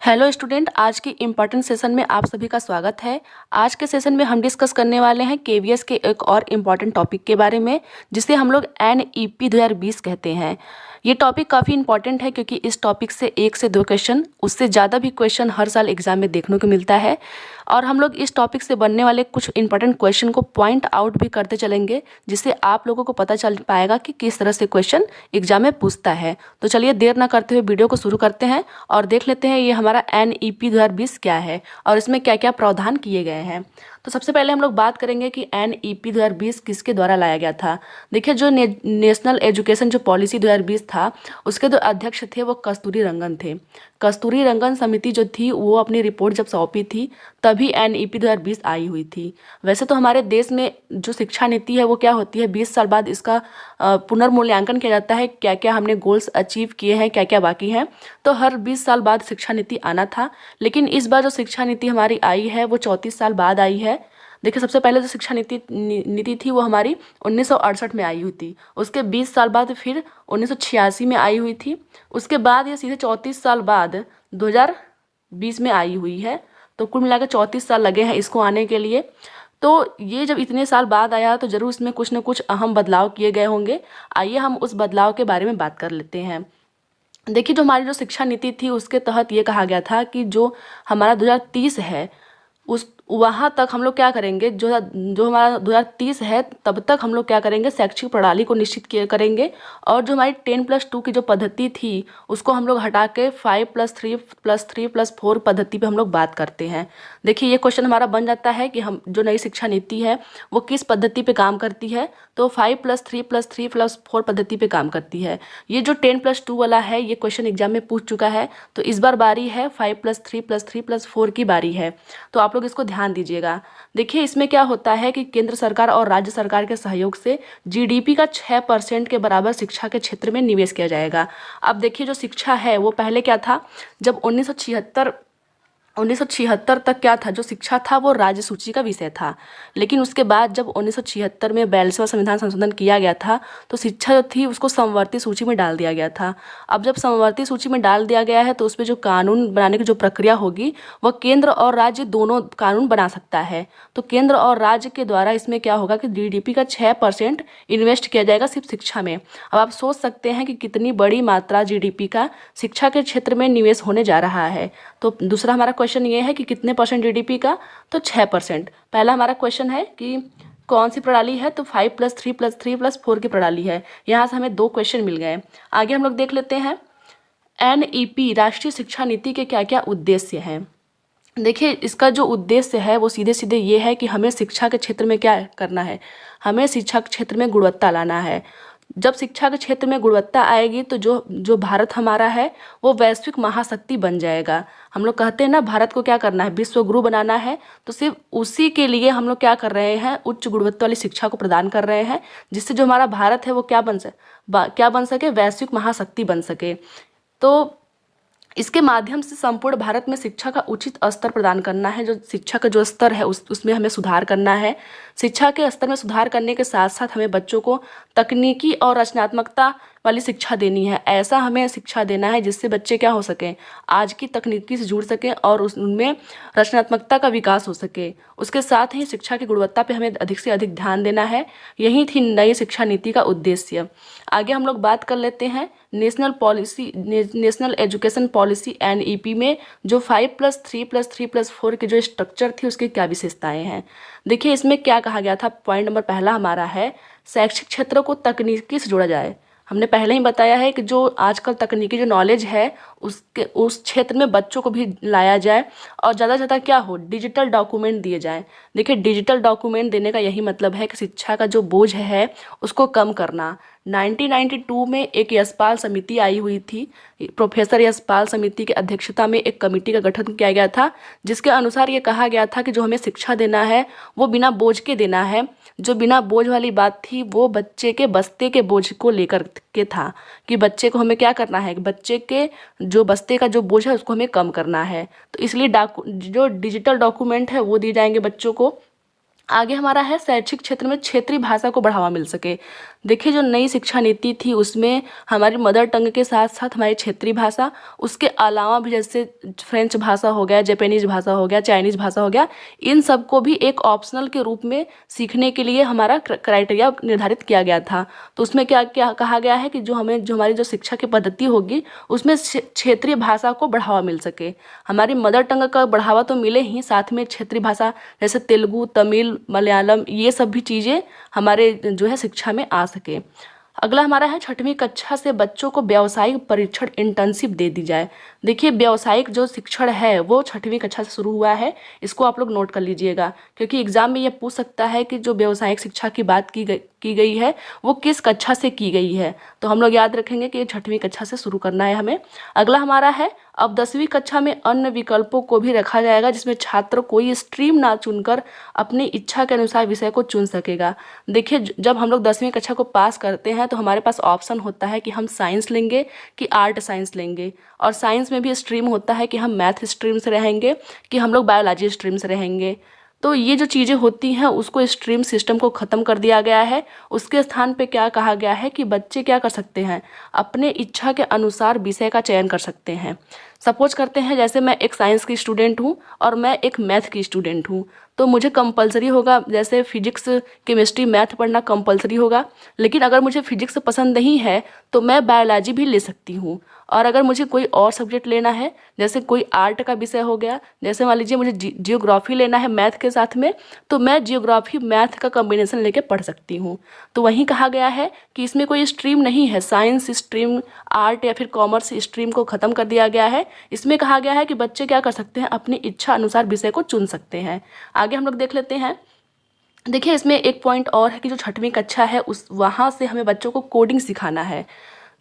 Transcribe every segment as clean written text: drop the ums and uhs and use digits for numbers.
Hello student, आज की important session में आप सभी का स्वागत है। आज के सेशन में हम डिस्कस करने वाले हैं केवीएस के एक और इम्पॉर्टेंट टॉपिक के बारे में, जिसे हम लोग एनईपी 2020 कहते हैं। ये टॉपिक काफ़ी इंपॉर्टेंट है क्योंकि इस टॉपिक से 1 से 2 क्वेश्चन, उससे ज़्यादा भी क्वेश्चन हर साल एग्जाम में देखने को मिलता है। और हम लोग इस टॉपिक से बनने वाले कुछ इंपॉर्टेंट क्वेश्चन को पॉइंट आउट भी करते चलेंगे, जिससे आप लोगों को पता चल पाएगा कि किस तरह से क्वेश्चन एग्जाम में पूछता है। तो चलिए देर ना करते हुए वीडियो को शुरू करते हैं और देख लेते हैं ये हमारा एनईपी 2020 क्या है और इसमें क्या क्या प्रावधान किए गए हैं। तो सबसे पहले हम लोग बात करेंगे कि एनईपी 2020 किसके द्वारा लाया गया था। देखिए, जो नेशनल एजुकेशन जो पॉलिसी 2020 था, उसके जो अध्यक्ष थे वो कस्तूरी रंगन थे। कस्तूरी रंगन समिति जो थी वो अपनी रिपोर्ट जब सौंपी थी तभी एनईपी 2020 आई हुई थी। वैसे तो हमारे देश में जो शिक्षा नीति है वो क्या होती है, 20 साल बाद इसका पुनर्मूल्यांकन किया जाता है, क्या क्या हमने गोल्स अचीव किए हैं, क्या क्या बाकी हैं। तो हर 20 साल बाद शिक्षा नीति आना था, लेकिन इस बार जो शिक्षा नीति हमारी आई है वो 34 साल बाद आई है। देखिए, सबसे पहले जो शिक्षा नीति थी वो हमारी 1968 में आई हुई थी। उसके 20 साल बाद फिर 1986 में आई हुई थी। उसके बाद ये सीधे 34 साल बाद 2020 में आई हुई है। तो कुल मिलाकर 34 साल लगे हैं इसको आने के लिए। तो ये जब इतने साल बाद आया तो ज़रूर इसमें कुछ न कुछ अहम बदलाव किए गए होंगे। आइए हम उस बदलाव के बारे में बात कर लेते हैं। देखिए, जो हमारी जो शिक्षा नीति थी उसके तहत ये कहा गया था कि जो हमारा 2030 है उस वहाँ तक हम लोग क्या करेंगे, जो हमारा 2030 है तब तक हम लोग क्या करेंगे, शैक्षिक प्रणाली को निश्चित करेंगे। और जो हमारी 10+2 की जो पद्धति थी उसको हम लोग हटा के 5+3+3+4 पद्धति पे हम लोग बात करते हैं। देखिए, ये क्वेश्चन हमारा बन जाता है कि हम जो नई शिक्षा नीति है वो किस पद्धति पे काम करती है। तो 5+3+3+4 पद्धति पे काम करती है। ये जो 10+2 वाला है ये क्वेश्चन एग्जाम में पूछ चुका है, तो इस बार बारी है 5+3+3+4 की बारी है। तो आप लोग इसको ध्यान दीजिएगा। देखिए, इसमें क्या होता है कि केंद्र सरकार और राज्य सरकार के सहयोग से जीडीपी का 6% के बराबर शिक्षा के क्षेत्र में निवेश किया जाएगा। अब देखिए, जो शिक्षा है वो पहले क्या था, जब 1976 तक क्या था, जो शिक्षा था वो राज्य सूची का विषय था। लेकिन उसके बाद जब 1976 में 42वां संविधान संशोधन किया गया था तो शिक्षा जो थी उसको समवर्ती सूची में डाल दिया गया था। अब जब समवर्ती सूची में डाल दिया गया है तो उसमें जो कानून बनाने की जो प्रक्रिया होगी वह केंद्र और राज्य दोनों कानून बना सकता है। तो केंद्र और राज्य के द्वारा इसमें क्या होगा कि जीडीपी का 6% इन्वेस्ट किया जाएगा सिर्फ शिक्षा में। अब आप सोच सकते हैं कि कितनी बड़ी मात्रा जीडीपी का शिक्षा के क्षेत्र में निवेश होने जा रहा है। तो दूसरा हमारा क्वेश्चन ये है कि कितने परसेंट जीडीपी का, तो 6%। पहला हमारा क्वेश्चन है कि कौन सी प्रणाली है, तो 5+3+3+4 की प्रणाली है। यहाँ से हमें 2 क्वेश्चन मिल गए। आगे हम लोग देख लेते हैं एनईपी राष्ट्रीय शिक्षा नीति के क्या क्या उद्देश्य हैं। देखिए, इसका जो उद्देश्य है वो सीधे सीधे ये है कि हमें शिक्षा के क्षेत्र में क्या करना है, हमें शिक्षा के क्षेत्र में गुणवत्ता लाना है। जब शिक्षा के क्षेत्र में गुणवत्ता आएगी तो जो भारत हमारा है वो वैश्विक महाशक्ति बन जाएगा। हम लोग कहते हैं ना, भारत को क्या करना है, विश्व गुरु बनाना है। तो सिर्फ उसी के लिए हम लोग क्या कर रहे हैं, उच्च गुणवत्ता वाली शिक्षा को प्रदान कर रहे हैं, जिससे जो हमारा भारत है वो क्या बन सके, वैश्विक महाशक्ति बन सके। तो इसके माध्यम से संपूर्ण भारत में शिक्षा का उचित स्तर प्रदान करना है। जो शिक्षा का जो स्तर है उसमें हमें सुधार करना है। शिक्षा के स्तर में सुधार करने के साथ साथ हमें बच्चों को तकनीकी और रचनात्मकता वाली शिक्षा देनी है। ऐसा हमें शिक्षा देना है जिससे बच्चे क्या हो सकें, आज की तकनीकी से जुड़ सकें और उनमें रचनात्मकता का विकास हो सके। उसके साथ ही शिक्षा की गुणवत्ता पे हमें अधिक से अधिक ध्यान देना है। यही थी नई शिक्षा नीति का उद्देश्य। आगे हम लोग बात कर लेते हैं नेशनल एजुकेशन पॉलिसी एनईपी में जो 5+3+3+4 की जो स्ट्रक्चर थी उसकी क्या विशेषताएं हैं। देखिए, इसमें क्या कहा गया था, पॉइंट नंबर पहला हमारा है शैक्षिक क्षेत्र को तकनीकी से जोड़ा जाए। हमने पहले ही बताया है कि जो आजकल तकनीकी जो नॉलेज है उस क्षेत्र में बच्चों को भी लाया जाए और ज़्यादा से ज़्यादा क्या हो, डिजिटल डॉक्यूमेंट दिए जाएं। देखिए, डिजिटल डॉक्यूमेंट देने का यही मतलब है कि शिक्षा का जो बोझ है उसको कम करना। 1992 में एक यशपाल समिति आई हुई थी। प्रोफेसर यशपाल समिति की अध्यक्षता में एक कमेटी का गठन किया गया था, जिसके अनुसार ये कहा गया था कि जो हमें शिक्षा देना है वो बिना बोझ के देना है। जो बिना बोझ वाली बात थी वो बच्चे के बस्ते के बोझ को लेकर के था, कि बच्चे को हमें क्या करना है, बच्चे के जो बस्ते का जो बोझ है उसको हमें कम करना है। तो इसलिए जो डिजिटल डॉक्यूमेंट है वो दिए जाएंगे बच्चों को। आगे हमारा है शैक्षिक क्षेत्र में क्षेत्रीय भाषा को बढ़ावा मिल सके। देखिए जो नई शिक्षा नीति थी उसमें हमारी मदर टंग के साथ साथ हमारी क्षेत्रीय भाषा, उसके अलावा भी जैसे फ्रेंच भाषा हो गया, जापानीज भाषा हो गया, चाइनीज़ भाषा हो गया, इन सब को भी एक ऑप्शनल के रूप में सीखने के लिए हमारा क्राइटेरिया निर्धारित किया गया था। तो उसमें क्या क्या कहा गया है कि जो हमारी जो शिक्षा की पद्धति होगी उसमें क्षेत्रीय भाषा को बढ़ावा मिल सके। हमारी मदर टंग का बढ़ावा तो मिले ही, साथ में क्षेत्रीय भाषा जैसे तेलुगु, तमिल, मलयालम, ये सब भी चीज़ें हमारे जो है शिक्षा में आ सके। अगला हमारा है 6वीं कक्षा से बच्चों को व्यावसायिक परीक्षण इंटर्नशिप दे दी जाए। देखिए व्यावसायिक जो शिक्षण है वो 6वीं कक्षा से शुरू हुआ है, इसको आप लोग नोट कर लीजिएगा, क्योंकि एग्जाम में ये पूछ सकता है कि जो व्यावसायिक शिक्षा की बात की गई है वो किस कक्षा से की गई है। तो हम लोग याद रखेंगे कि 6वीं कक्षा से शुरू करना है हमें। अगला हमारा है अब 10वीं कक्षा में अन्य विकल्पों को भी रखा जाएगा, जिसमें छात्र कोई स्ट्रीम ना चुनकर अपनी इच्छा के अनुसार विषय को चुन सकेगा। देखिए जब हम लोग 10वीं कक्षा को पास करते हैं तो हमारे पास ऑप्शन होता है कि हम साइंस लेंगे कि आर्ट साइंस लेंगे, और साइंस में भी स्ट्रीम होता है कि हम मैथ स्ट्रीम से रहेंगे कि हम लोग बायोलॉजी स्ट्रीम से रहेंगे। तो ये जो चीज़ें होती हैं उसको स्ट्रीम सिस्टम को ख़त्म कर दिया गया है। उसके स्थान पे क्या कहा गया है कि बच्चे क्या कर सकते हैं, अपने इच्छा के अनुसार विषय का चयन कर सकते हैं। सपोज करते हैं जैसे मैं एक साइंस की स्टूडेंट हूँ और मैं एक मैथ की स्टूडेंट हूँ, तो मुझे कंपलसरी होगा जैसे फिजिक्स, केमिस्ट्री, मैथ पढ़ना कंपलसरी होगा। लेकिन अगर मुझे फिजिक्स पसंद नहीं है तो मैं बायोलॉजी भी ले सकती हूँ। और अगर मुझे कोई और सब्जेक्ट लेना है, जैसे कोई आर्ट का विषय हो गया, जैसे मान लीजिए मुझे जियोग्राफी लेना है मैथ के साथ में, तो मैं जियोग्राफी मैथ का कॉम्बिनेशन लेके पढ़ सकती हूँ। तो वहीं कहा गया है कि इसमें कोई स्ट्रीम नहीं है, साइंस स्ट्रीम, आर्ट या फिर कॉमर्स स्ट्रीम को ख़त्म कर दिया गया है। इसमें कहा गया है कि बच्चे क्या कर सकते हैं, अपनी इच्छा अनुसार विषय को चुन सकते हैं। आगे हम लोग देख लेते हैं। देखिए इसमें एक पॉइंट और है कि जो 6वीं कक्षा है उस वहाँ से हमें बच्चों को कोडिंग सिखाना है।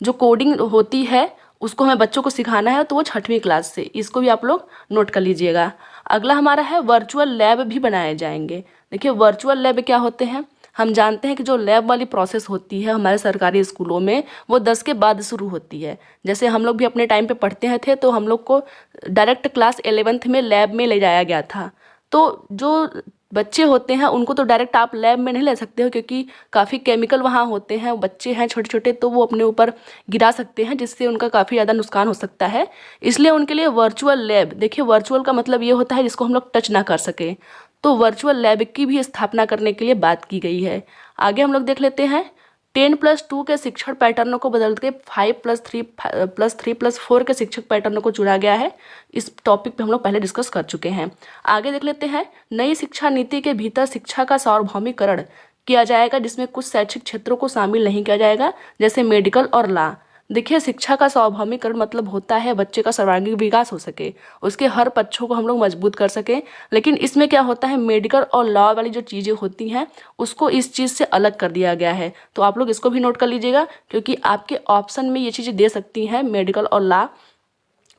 जो कोडिंग होती है उसको हमें बच्चों को सिखाना है, तो वो 6वीं क्लास से, इसको भी आप लोग नोट कर लीजिएगा। अगला हमारा है वर्चुअल लैब भी बनाए जाएंगे। देखिए वर्चुअल लैब क्या होते हैं, हम जानते हैं कि जो लैब वाली प्रोसेस होती है हमारे सरकारी स्कूलों में वो 10 के बाद शुरू होती है। जैसे हम लोग भी अपने टाइम पे पढ़ते हैं थे तो हम लोग को डायरेक्ट क्लास 11th में लैब में ले जाया गया था। तो जो बच्चे होते हैं उनको तो डायरेक्ट आप लैब में नहीं ले सकते हो, क्योंकि काफ़ी केमिकल वहाँ होते हैं, बच्चे हैं छोटे छोटे, तो वो अपने ऊपर गिरा सकते हैं जिससे उनका काफ़ी ज़्यादा नुकसान हो सकता है। इसलिए उनके लिए वर्चुअल लैब, देखिए वर्चुअल का मतलब ये होता है जिसको हम लोग टच ना कर सकें, तो वर्चुअल लैब की भी स्थापना करने के लिए बात की गई है। आगे हम लोग देख लेते हैं 10+2 के शिक्षण पैटर्नों को बदल के 5+3+4 के शिक्षक पैटर्नों को चुना गया है। इस टॉपिक पे हम लोग पहले डिस्कस कर चुके हैं। आगे देख लेते हैं नई शिक्षा नीति के भीतर शिक्षा का सार्वभौमिकरण किया जाएगा, जिसमें कुछ शैक्षिक क्षेत्रों को शामिल नहीं किया जाएगा, जैसे मेडिकल और लॉ। देखिए शिक्षा का सार्वभौमिकरण मतलब होता है बच्चे का सर्वांगीण विकास हो सके, उसके हर पक्षों को हम लोग मजबूत कर सकें। लेकिन इसमें क्या होता है, मेडिकल और लॉ वाली जो चीज़ें होती हैं उसको इस चीज़ से अलग कर दिया गया है। तो आप लोग इसको भी नोट कर लीजिएगा, क्योंकि आपके ऑप्शन में ये चीज़ें दे सकती हैं मेडिकल और लॉ।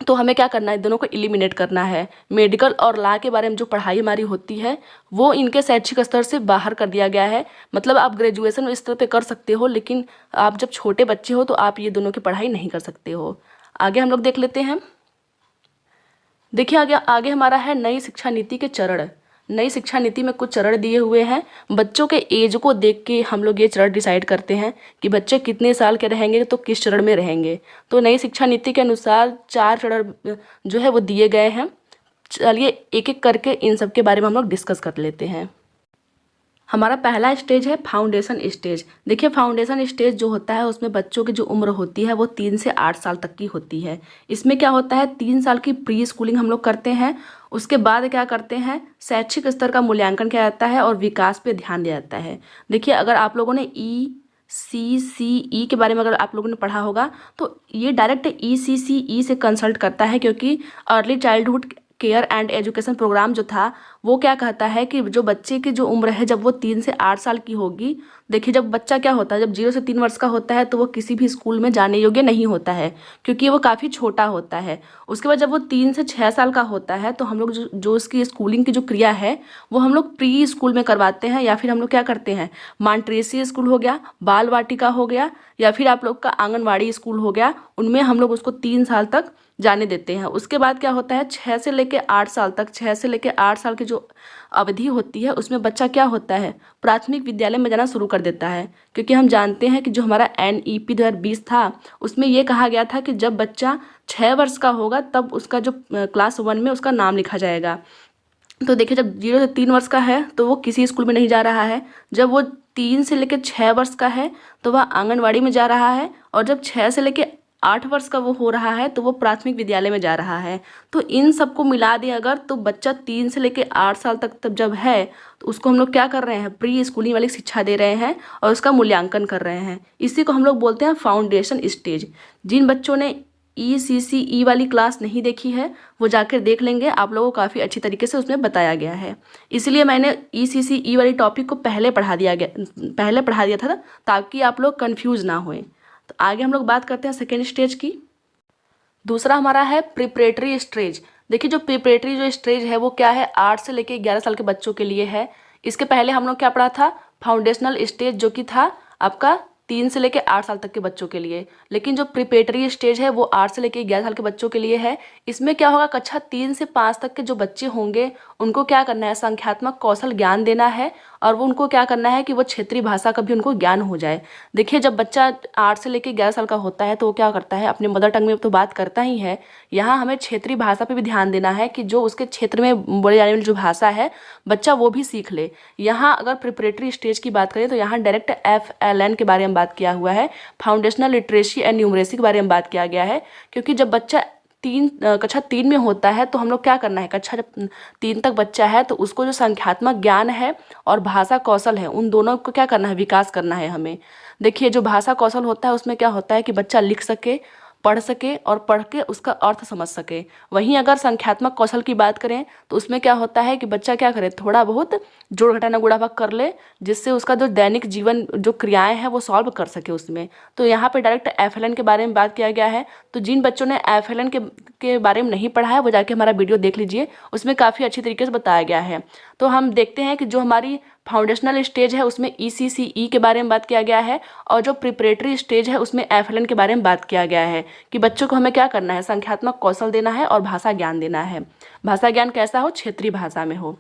तो हमें क्या करना है, दोनों को एलिमिनेट करना है। मेडिकल और लॉ के बारे में जो पढ़ाई हमारी होती है वो इनके शैक्षिक स्तर से बाहर कर दिया गया है। मतलब आप ग्रेजुएशन स्तर पे कर सकते हो, लेकिन आप जब छोटे बच्चे हो तो आप ये दोनों की पढ़ाई नहीं कर सकते हो। आगे हम लोग देख लेते हैं। देखिए आगे हमारा है नई शिक्षा नीति के चरण। नई शिक्षा नीति में कुछ चरण दिए हुए हैं। बच्चों के एज को देख के हम लोग ये चरण डिसाइड करते हैं कि बच्चे कितने साल के रहेंगे तो किस चरण में रहेंगे। तो नई शिक्षा नीति के अनुसार 4 चरण जो है वो दिए गए हैं। चलिए एक एक करके इन सब के बारे में हम लोग डिस्कस कर लेते हैं। हमारा पहला स्टेज है फाउंडेशन स्टेज। देखिए फाउंडेशन स्टेज जो होता है उसमें बच्चों की जो उम्र होती है वो 3 से 8 साल तक की होती है। इसमें क्या होता है, 3 साल की प्री स्कूलिंग हम लोग करते हैं। उसके बाद क्या करते हैं, शैक्षिक स्तर का मूल्यांकन किया जाता है और विकास पे ध्यान दिया जाता है। देखिए अगर आप लोगों ने ECCE के बारे में अगर आप लोगों ने पढ़ा होगा तो ये डायरेक्ट ECCE से कंसल्ट करता है, क्योंकि early childhood care and education programme जो था वो क्या कहता है कि जो बच्चे की जो उम्र है जब वो 3 से 8 साल की होगी। देखिए जब बच्चा क्या होता है, जब 0 से 3 वर्ष का होता है तो वो किसी भी स्कूल में जाने योग्य नहीं होता है, क्योंकि वो काफ़ी छोटा होता है। उसके बाद जब वो 3 से 6 साल का होता है तो हम लोग जो उसकी स्कूलिंग की जो क्रिया है वो हम लोग प्री स्कूल में करवाते हैं, या फिर हम लोग क्या करते हैं, मॉन्टेसरी स्कूल हो गया, बाल वाटिका हो गया, या फिर आप लोग का आंगनवाड़ी स्कूल हो गया, उनमें हम लोग उसको 3 साल तक जाने देते हैं। उसके बाद क्या होता है, 6 से लेके 8 साल तक, 6 से लेके 8 साल की जो अवधि होती है उसमें बच्चा क्या होता है, प्राथमिक विद्यालय में जाना शुरू कर देता है। क्योंकि हम जानते हैं कि जो हमारा NEP 2020 था उसमें ये कहा गया था कि जब बच्चा 6 वर्ष का होगा तब उसका जो क्लास 1 में उसका नाम लिखा जाएगा। तो देखिए, जब 0 से 3 वर्ष का है तो वो किसी स्कूल में नहीं जा रहा है, जब वो 3 से लेकर 6 वर्ष का है तो वह आंगनवाड़ी में जा रहा है, और जब 6 से लेकर 8 वर्ष का वो हो रहा है तो वो प्राथमिक विद्यालय में जा रहा है। तो इन सबको मिला दें अगर, तो बच्चा 3 से लेकर 8 साल तक तब जब है तो उसको हम लोग क्या कर रहे हैं, प्री स्कूलिंग वाली शिक्षा दे रहे हैं और उसका मूल्यांकन कर रहे हैं। इसी को हम लोग बोलते हैं फाउंडेशन स्टेज। जिन बच्चों ने ECCE वाली क्लास नहीं देखी है वो जाकर देख लेंगे, आप लोगों को काफ़ी अच्छी तरीके से उसमें बताया गया है। इसलिए मैंने ECCE वाली टॉपिक को पहले पढ़ा दिया था ताकि आप लोग कंफ्यूज ना होएं। तो आगे हम लोग बात करते हैं सेकेंड स्टेज की। दूसरा हमारा है प्रिपरेटरी स्टेज। देखिए, जो प्रिपरेटरी जो स्टेज है वो क्या है, 8 से लेकर 11 साल के बच्चों के लिए है। इसके पहले हम लोग क्या पढ़ा था, फाउंडेशनल स्टेज, जो कि था आपका 3 से लेकर 8 साल तक के बच्चों के लिए। लेकिन जो प्रिपरेटरी स्टेज है वो 8 से लेकर 11 साल के बच्चों के लिए है। इसमें क्या होगा, कक्षा 3 से 5 तक के जो बच्चे होंगे उनको क्या करना है, संख्यात्मक कौशल ज्ञान देना है, और वो उनको क्या करना है कि वो क्षेत्रीय भाषा का भी उनको ज्ञान हो जाए। देखिए, जब बच्चा 8 से लेकर 11 साल का होता है तो वो क्या करता है, अपने मदर टंग में तो बात करता ही है, यहाँ हमें क्षेत्रीय भाषा पे भी ध्यान देना है कि जो उसके क्षेत्र में बोले जाने वाली जो भाषा है बच्चा वो भी सीख ले। यहाँ अगर प्रिपरेटरी स्टेज की बात करें तो यहाँ डायरेक्ट FLN के बारे में बात किया हुआ है, फाउंडेशनल लिटरेसी एंड न्यूमरेसी के बारे में बात किया गया है। क्योंकि जब बच्चा कक्षा 3 में होता है तो हम लोग क्या करना है, कक्षा जब 3 तक बच्चा है तो उसको जो संख्यात्मक ज्ञान है और भाषा कौशल है उन दोनों को क्या करना है, विकास करना है हमें। देखिए, जो भाषा कौशल होता है उसमें क्या होता है कि बच्चा लिख सके, पढ़ सके और पढ़ के उसका अर्थ समझ सके। वहीं अगर संख्यात्मक कौशल की बात करें तो उसमें क्या होता है कि बच्चा क्या करे, थोड़ा बहुत जोड़ घटाना गुणा भाग कर ले, जिससे उसका जो दैनिक जीवन जो क्रियाएं हैं वो सॉल्व कर सके उसमें। तो यहाँ पे डायरेक्ट FLN के बारे में बात किया गया है। तो जिन बच्चों ने FLN के बारे में नहीं पढ़ा है वो जाके हमारा वीडियो देख लीजिए, उसमें काफ़ी अच्छी तरीके से बताया गया है। तो हम देखते हैं कि जो हमारी फाउंडेशनल स्टेज है उसमें ECCE के बारे में बात किया गया है, और जो प्रिपरेटरी स्टेज है उसमें FLN के बारे में बात किया गया है कि बच्चों को हमें क्या करना है, संख्यात्मक कौशल देना है और भाषा ज्ञान देना है। भाषा ज्ञान कैसा हो, क्षेत्रीय भाषा में हो।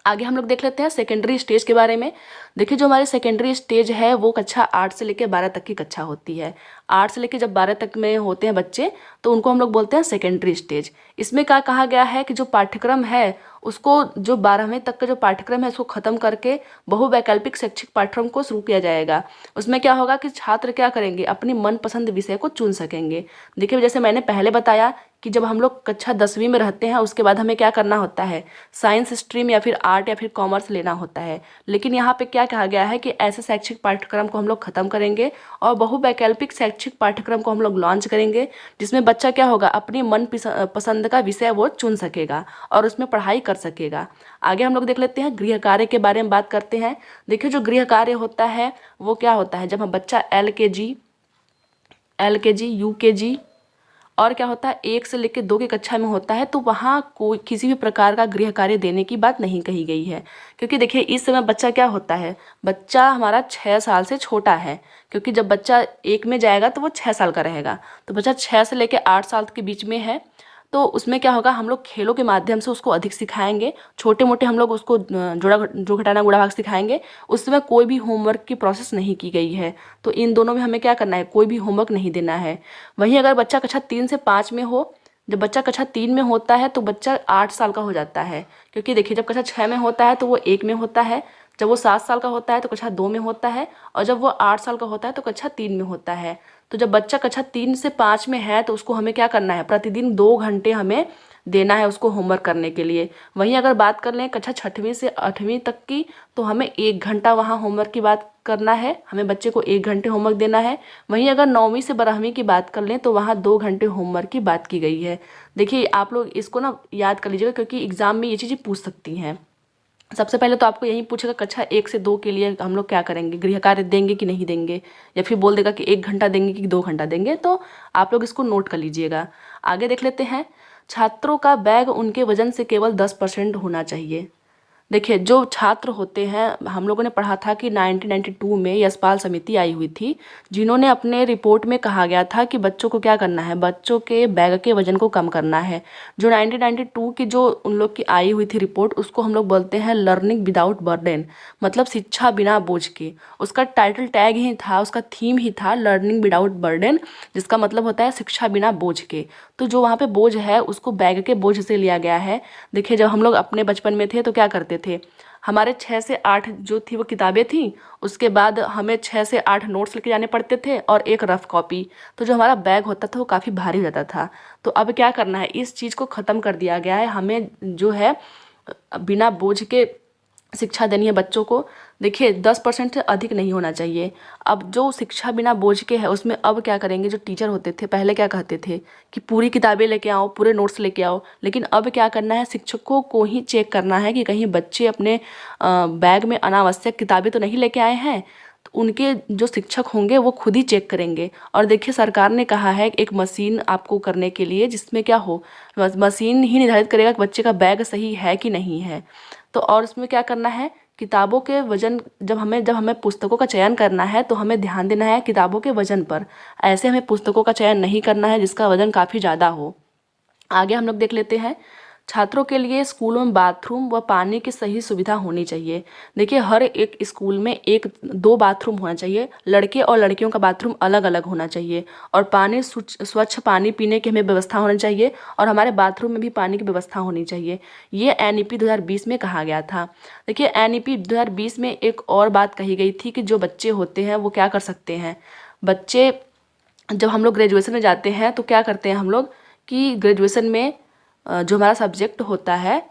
आगे हम लोग देख लेते हैं सेकेंडरी स्टेज के बारे में। देखिए, जो हमारी सेकेंडरी स्टेज है वो कक्षा 8 से लेकर 12 तक की कक्षा होती है। 8 से लेकर जब 12 तक में होते हैं बच्चे तो उनको हम लोग बोलते हैं सेकेंडरी स्टेज। इसमें क्या कहा गया है कि जो पाठ्यक्रम है उसको, जो 12वीं तक का जो पाठ्यक्रम है उसको ख़त्म करके बहुवैकल्पिक शैक्षिक पाठ्यक्रम को शुरू किया जाएगा। उसमें क्या होगा कि छात्र क्या करेंगे, अपनी मनपसंद विषय को चुन सकेंगे। देखिए, जैसे मैंने पहले बताया कि जब हम लोग कक्षा 10वीं में रहते हैं उसके बाद हमें क्या करना होता है, साइंस स्ट्रीम या फिर आर्ट या फिर कॉमर्स लेना होता है। लेकिन यहाँ पे क्या कहा गया है कि ऐसे शैक्षिक पाठ्यक्रम को हम लोग ख़त्म करेंगे और बहुवैकल्पिक शैक्षिक पाठ्यक्रम को हम लोग लॉन्च करेंगे, जिसमें बच्चा क्या होगा, अपनी मन पसंद का विषय वो चुन सकेगा और उसमें पढ़ाई कर सकेगा। आगे हम लोग देख लेते हैं गृह कार्य के बारे में बात करते हैं। देखिए, जो गृह कार्य होता है वो क्या होता है, जब हम बच्चा LKG, UKG और क्या होता है 1 से लेकर 2 की कक्षा में होता है तो वहाँ कोई किसी भी प्रकार का गृह कार्य देने की बात नहीं कही गई है। क्योंकि देखिए, इस समय बच्चा क्या होता है, बच्चा हमारा 6 साल से छोटा है। क्योंकि जब बच्चा 1 में जाएगा तो वो 6 साल का रहेगा, तो बच्चा 6 से लेकर 8 साल के बीच में है। तो उसमें क्या होगा, हम लोग खेलों के माध्यम से उसको अधिक सिखाएंगे, छोटे मोटे हम लोग उसको जो घटाना गुणा भाग सिखाएंगे। उसमें कोई भी होमवर्क की प्रोसेस नहीं की गई है। तो इन दोनों में हमें क्या करना है, कोई भी होमवर्क नहीं देना है। वहीं अगर बच्चा कक्षा 3 से 5 में हो, जब बच्चा कक्षा 3 में होता है तो बच्चा 8 साल का हो जाता है। क्योंकि देखिए, जब कक्षा 6 में होता है तो वो 1 में होता है, जब वो 7 साल का होता है तो कक्षा 2 में होता है, और जब वो 8 साल का होता है तो कक्षा 3 में होता है। तो जब बच्चा कक्षा 3 से 5 में है तो उसको हमें क्या करना है, प्रतिदिन 2 घंटे हमें देना है उसको होमवर्क करने के लिए। वहीं अगर बात कर लें कक्षा 6वीं से 8वीं तक की तो हमें 1 घंटा वहाँ होमवर्क की बात करना है, हमें बच्चे को 1 घंटे होमवर्क देना है। वहीं अगर 9वीं से 12वीं की बात कर लें तो वहाँ 2 घंटे होमवर्क की बात की गई है। देखिए, आप लोग इसको ना याद कर लीजिएगा क्योंकि एग्ज़ाम में ये चीज़ें पूछ सकती हैं। सबसे पहले तो आपको यही पूछेगा कक्षा 1 से 2 के लिए हम लोग क्या करेंगे, गृह कार्य देंगे कि नहीं देंगे, या फिर बोल देगा कि 1 घंटा देंगे कि 2 घंटा देंगे। तो आप लोग इसको नोट कर लीजिएगा। आगे देख लेते हैं, छात्रों का बैग उनके वजन से केवल 10% होना चाहिए। देखिए, जो छात्र होते हैं, हम लोगों ने पढ़ा था कि 1992 में यशपाल समिति आई हुई थी, जिन्होंने अपने रिपोर्ट में कहा गया था कि बच्चों को क्या करना है, बच्चों के बैग के वजन को कम करना है। जो 1992 की जो उन लोग की आई हुई थी रिपोर्ट, उसको हम लोग बोलते हैं लर्निंग विदाउट बर्डन, मतलब शिक्षा बिना बोझ के। उसका टाइटल टैग ही था, उसका थीम ही था लर्निंग विदाउट बर्डन, जिसका मतलब होता है शिक्षा बिना बोझ के। तो जो वहाँ पे बोझ है उसको बैग के बोझ से लिया गया है। देखिए, जब हम लोग अपने बचपन में थे तो क्या करते थे, हमारे 6 से 8 जो थी वो किताबें थी, उसके बाद हमें 6 से 8 नोट्स लेके जाने पड़ते थे और एक रफ कॉपी। तो जो हमारा बैग होता था वो काफ़ी भारी हो जाता था। तो अब क्या करना है, इस चीज़ को ख़त्म कर दिया गया है। हमें जो है बिना बोझ के शिक्षा देनी है बच्चों को। देखिए, 10% से अधिक नहीं होना चाहिए। अब जो शिक्षा बिना बोझ के है उसमें अब क्या करेंगे, जो टीचर होते थे पहले क्या कहते थे कि पूरी किताबें लेके आओ, पूरे नोट्स लेके आओ, लेकिन अब क्या करना है, शिक्षकों को ही चेक करना है कि कहीं बच्चे अपने बैग में अनावश्यक किताबें तो नहीं लेके आए हैं। तो उनके जो शिक्षक होंगे वो खुद ही चेक करेंगे। और देखिए, सरकार ने कहा है एक मशीन आपको करने के लिए, जिसमें क्या हो, मशीन ही निर्धारित करेगा कि बच्चे का बैग सही है कि नहीं है। तो और उसमें क्या करना है, किताबों के वज़न, जब हमें पुस्तकों का चयन करना है तो हमें ध्यान देना है किताबों के वज़न पर। ऐसे हमें पुस्तकों का चयन नहीं करना है जिसका वज़न काफ़ी ज़्यादा हो। आगे हम लोग देख लेते हैं, छात्रों के लिए स्कूलों में बाथरूम व पानी की सही सुविधा होनी चाहिए। देखिए, हर एक स्कूल में 1-2 बाथरूम होना चाहिए, लड़के और लड़कियों का बाथरूम अलग अलग होना चाहिए। और पानी स्वच्छ पानी पीने की हमें व्यवस्था होनी चाहिए, और हमारे बाथरूम में भी पानी की व्यवस्था होनी चाहिए। ये NEP 2020 में कहा गया था। देखिए, NEP 2020 में एक और बात कही गई थी कि जो बच्चे होते हैं वो क्या कर सकते हैं। बच्चे, जब हम लोग ग्रेजुएशन में जाते हैं तो क्या करते हैं हम लोग कि ग्रेजुएशन में जो हमारा सब्जेक्ट होता है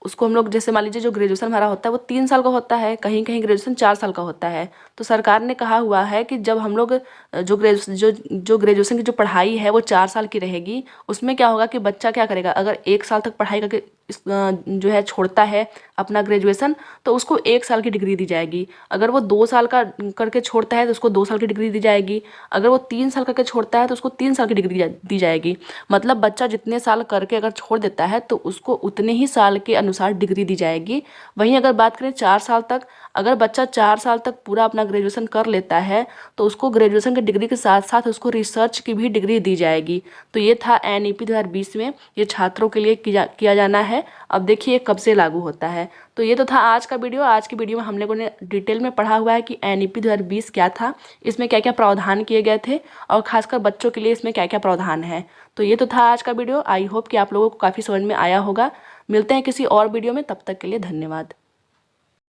उसको हम लोग, जैसे मान लीजिए जो ग्रेजुएशन हमारा होता है वो 3 साल का होता है, कहीं कहीं ग्रेजुएशन 4 साल का होता है। तो सरकार ने कहा हुआ है कि जब हम लोग जो ग्रेजुएशन की जो पढ़ाई है वो 4 साल की रहेगी, उसमें क्या होगा कि बच्चा क्या करेगा, अगर 1 साल तक पढ़ाई करके जो है छोड़ता है अपना ग्रेजुएशन, तो उसको 1 साल की डिग्री दी जाएगी। अगर वो 2 साल का करके छोड़ता है तो उसको 2 साल की डिग्री दी जाएगी। अगर वो 3 साल करके छोड़ता है तो उसको 3 साल की डिग्री दी जाएगी। मतलब बच्चा जितने साल करके अगर छोड़ देता है तो उसको उतने ही साल के अनुसार डिग्री दी जाएगी। वहीं अगर बात करें 4 साल तक, अगर बच्चा 4 साल तक पूरा अपना ग्रेजुएशन कर लेता है तो उसको ग्रेजुएशन की डिग्री के साथ साथ उसको रिसर्च की भी डिग्री दी जाएगी। तो ये था NEP 2020 में, ये छात्रों के लिए किया जाना है। अब देखिए कब से लागू होता है। तो ये तो था आज का वीडियो। आज की वीडियो में हम लोगों ने डिटेल में पढ़ा हुआ है कि NEP 2020 क्या था, इसमें क्या क्या प्रावधान किए गए थे, और खासकर बच्चों के लिए इसमें क्या क्या प्रावधान है। तो ये तो था आज का वीडियो। आई होप कि आप लोगों को काफ़ी समझ में आया होगा। मिलते हैं किसी और वीडियो में, तब तक के लिए धन्यवाद।